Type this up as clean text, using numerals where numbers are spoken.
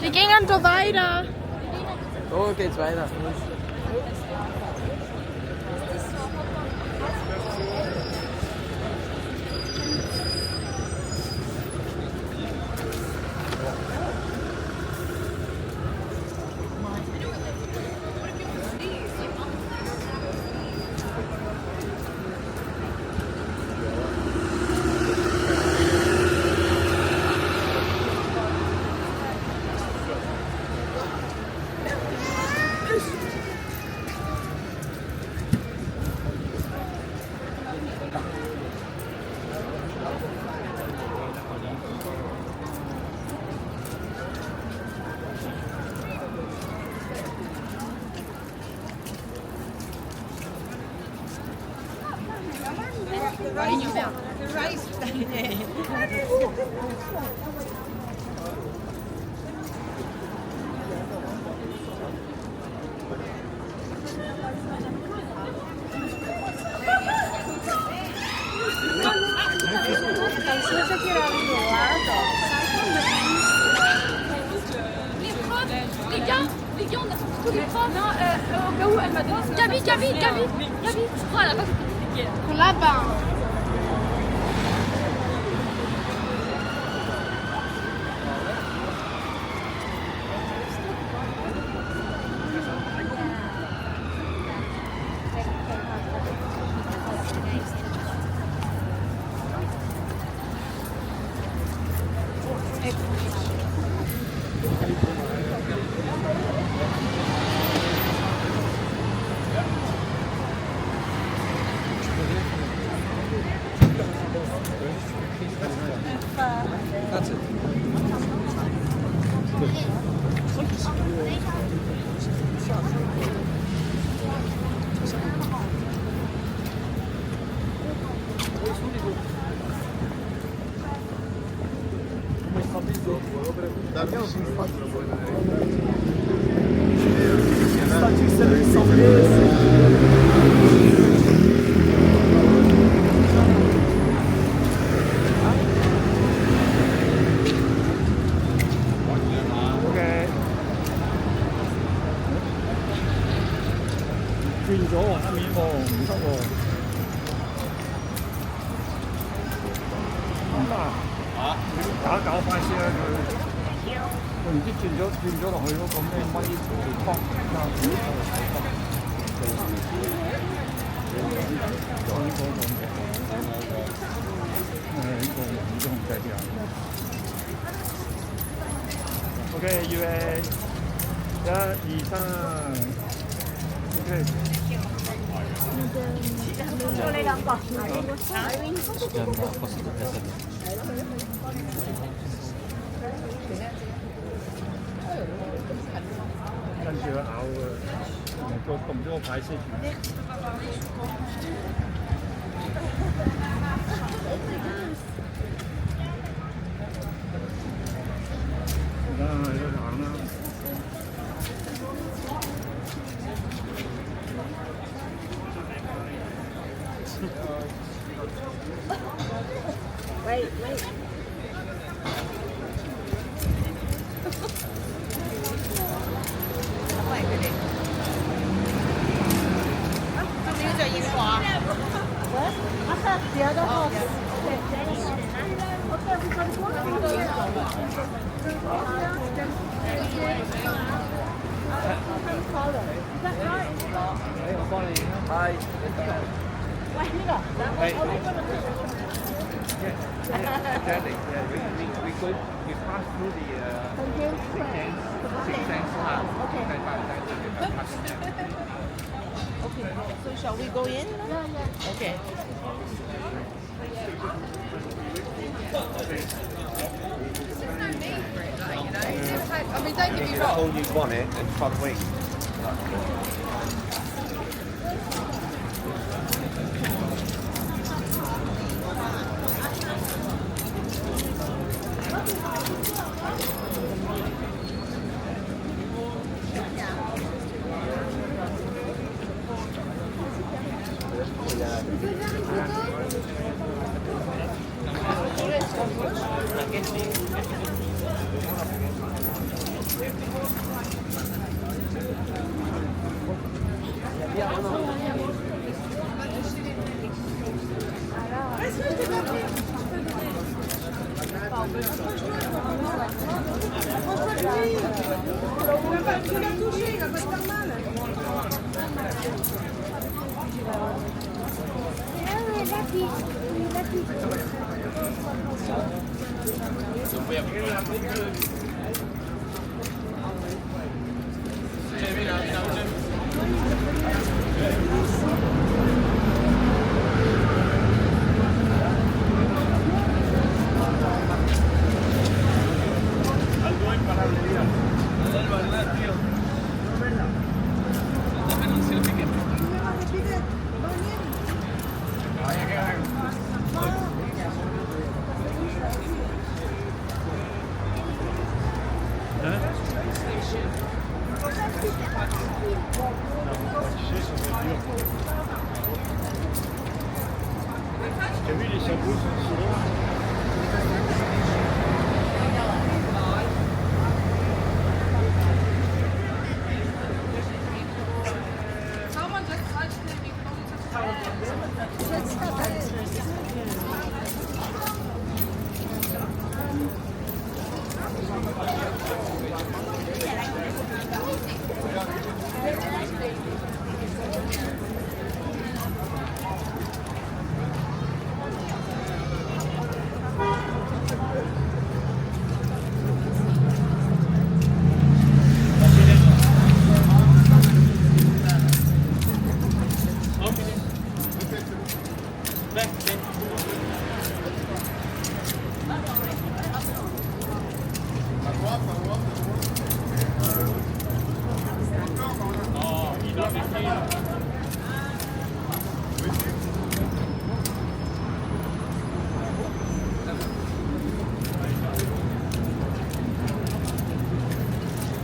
Wir gehen doch weiter. So geht's weiter. Gabi, prends là-bas. Là-bas. OK，预备，1、2、3 ，OK。做你兩個。跟住佢咬嘅，個動咗個牌先。而家喺度行啦。喂喂。喂佢哋。啊，仲要着燕華。The other half. Hi. We pass through the six cents Okay, so shall we go in? Okay. I mean, don't get me wrong. Whole new bonnet and front wing. T'as vu les sabots sont si longs? Someone just touched it because it's Oh, il doit